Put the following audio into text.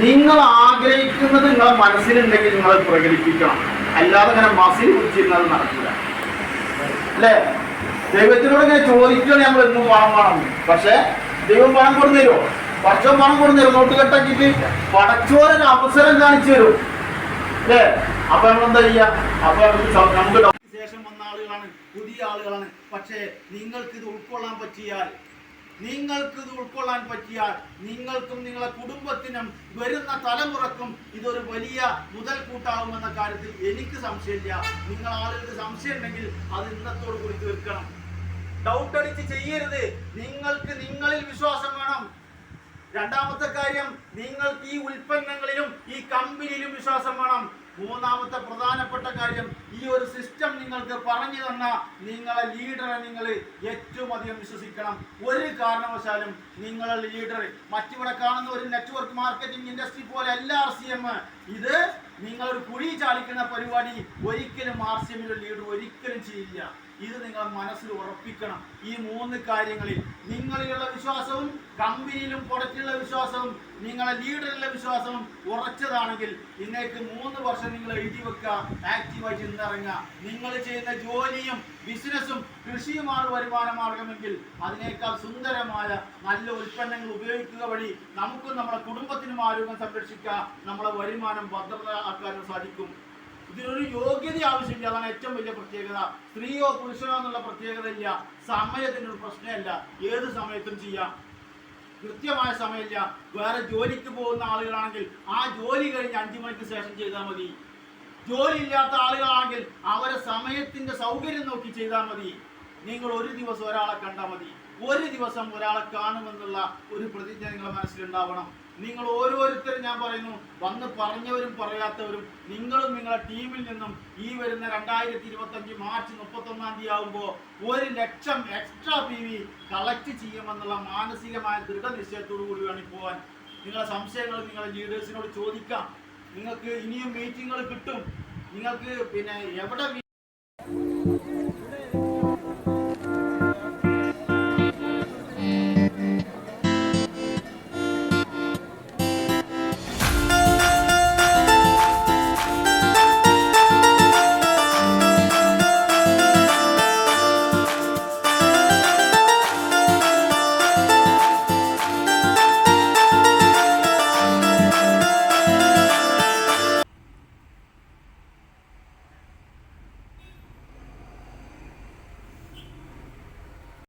നിങ്ങൾ ആഗ്രഹിക്കുന്നത് നിങ്ങളെ മനസ്സിലുണ്ടെങ്കിൽ നിങ്ങൾ പ്രകടിപ്പിക്കണം. അല്ലാതെ ഇങ്ങനെ മസിൽ കുറിച്ചിരുന്നത് നടക്കില്ല അല്ലേ? ദൈവത്തിനോട് ഇങ്ങനെ ചോദിക്കണം നമ്മൾ എന്നും പണം വേണം. പക്ഷെ ദൈവം പണം കൊടുന്നു തരുമോ? പടച്ചോൻ പണം കൊടുന്നു തരും. നോട്ട് കെട്ടാക്കിയിട്ട് പടച്ചോനൊരു അവസരം കാണിച്ചു തരും അല്ലേ? അപ്പൊ നമ്മളെന്താ ചെയ്യുക? അപ്പൊ നമുക്ക് ശേഷം വന്ന ആളുകളാണ്, പുതിയ ആളുകളാണ്. പക്ഷേ നിങ്ങൾക്കിത് ഉൾക്കൊള്ളാൻ പറ്റിയാൽ നിങ്ങൾക്കും നിങ്ങളെ കുടുംബത്തിനും വരുന്ന തലമുറക്കും ഇതൊരു വലിയ മുതൽക്കൂട്ടാവുമെന്ന കാര്യത്തിൽ എനിക്ക് സംശയമില്ല. നിങ്ങൾ ആളുകൾക്ക് സംശയം ഉണ്ടെങ്കിൽ അത് ഇന്നത്തോട് കൂടി തീർക്കണം. ഡൗട്ട് അടിച്ച് ചെയ്യരുത്. നിങ്ങൾക്ക് നിങ്ങളിൽ വിശ്വാസം വേണം. രണ്ടാമത്തെ കാര്യം, നിങ്ങൾക്ക് ഈ ഉൽപ്പന്നങ്ങളിലും ഈ കമ്പനിയിലും വിശ്വാസം വേണം. മൂന്നാമത്തെ പ്രധാനപ്പെട്ട കാര്യം, ഈ ഒരു സിസ്റ്റം നിങ്ങൾക്ക് പറഞ്ഞു തന്ന നിങ്ങളെ ലീഡറെ നിങ്ങൾ ഏറ്റവും അധികം വിശ്വസിക്കണം. ഒരു കാരണവശാലും നിങ്ങളെ ലീഡർ മറ്റിവിടെ കാണുന്ന ഒരു നെറ്റ്വർക്ക് മാർക്കറ്റിംഗ് ഇൻഡസ്ട്രി പോലെ അല്ല RCM. ഇത് നിങ്ങളൊരു കുഴി ചാലിക്കുന്ന പരിപാടി ഒരിക്കലും RCMിലെ ലീഡർ ഒരിക്കലും ചെയ്യില്ല. ഇത് നിങ്ങൾ മനസ്സിൽ ഉറപ്പിക്കണം. ഈ മൂന്ന് കാര്യങ്ങളിൽ നിങ്ങളിലുള്ള വിശ്വാസവും കമ്പനിയിലും പ്രൊഡക്റ്റിലുള്ള വിശ്വാസവും നിങ്ങളെ ലീഡറിലുള്ള വിശ്വാസവും ഉറച്ചതാണെങ്കിൽ ഇന്നേക്ക് 3 വർഷം നിങ്ങൾ എഴുതി വെക്കുക, ആക്റ്റീവായിട്ട് ഇന്നിറങ്ങുക. നിങ്ങൾ ചെയ്യുന്ന ജോലിയും ബിസിനസ്സും കൃഷിയുമാണ് വരുമാന മാർഗമെങ്കിൽ അതിനേക്കാൾ സുന്ദരമായ നല്ല ഉൽപ്പന്നങ്ങൾ ഉപയോഗിക്കുക വഴി നമുക്കും നമ്മുടെ കുടുംബത്തിനും ആരോഗ്യം സംരക്ഷിക്കുക, നമ്മളെ വരുമാനം ഭദ്രതയാക്കാനും സാധിക്കും. ഇതിനൊരു യോഗ്യത ആവശ്യമില്ല. അതാണ് ഏറ്റവും വലിയ പ്രത്യേകത. സ്ത്രീയോ പുരുഷനോ എന്നുള്ള പ്രത്യേകത ഇല്ല. സമയത്തിനൊരു പ്രശ്നമല്ല. ഏത് സമയത്തും ചെയ്യാം. കൃത്യമായ സമയമില്ല. വേറെ ജോലിക്ക് പോകുന്ന ആളുകളാണെങ്കിൽ ആ ജോലി കഴിഞ്ഞ് 5 മണിക്ക് ശേഷം ചെയ്താൽ മതി. ജോലി ഇല്ലാത്ത ആളുകളാണെങ്കിൽ അവരെ സമയത്തിന്റെ സൗകര്യം നോക്കി ചെയ്താൽ മതി. നിങ്ങൾ ഒരു ദിവസം ഒരാളെ കണ്ടാൽ മതി. ഒരു ദിവസം ഒരാളെ കാണുമെന്നുള്ള ഒരു പ്രതിജ്ഞ നിങ്ങളുടെ മനസ്സിലുണ്ടാവണം. നിങ്ങൾ ഓരോരുത്തരും, ഞാൻ പറയുന്നു, വന്ന് പറഞ്ഞവരും പറയാത്തവരും, നിങ്ങളും നിങ്ങളുടെ ടീമിൽ നിന്നും ഈ വരുന്ന 2025 മാർച്ച് 31-ാം തീയതി ആകുമ്പോൾ 1 ലക്ഷം എക്സ്ട്രാ PV കളക്ട് ചെയ്യുമെന്നുള്ള മാനസികമായ ദൃഢനിശ്ചയത്തോടു കൂടി വേണം പോകാൻ. നിങ്ങളുടെ സംശയങ്ങൾ നിങ്ങളുടെ ലീഡേഴ്സിനോട് ചോദിക്കാം. നിങ്ങൾക്ക് ഇനിയും മീറ്റിങ്ങുകൾ കിട്ടും. നിങ്ങൾക്ക് പിന്നെ എവിടെ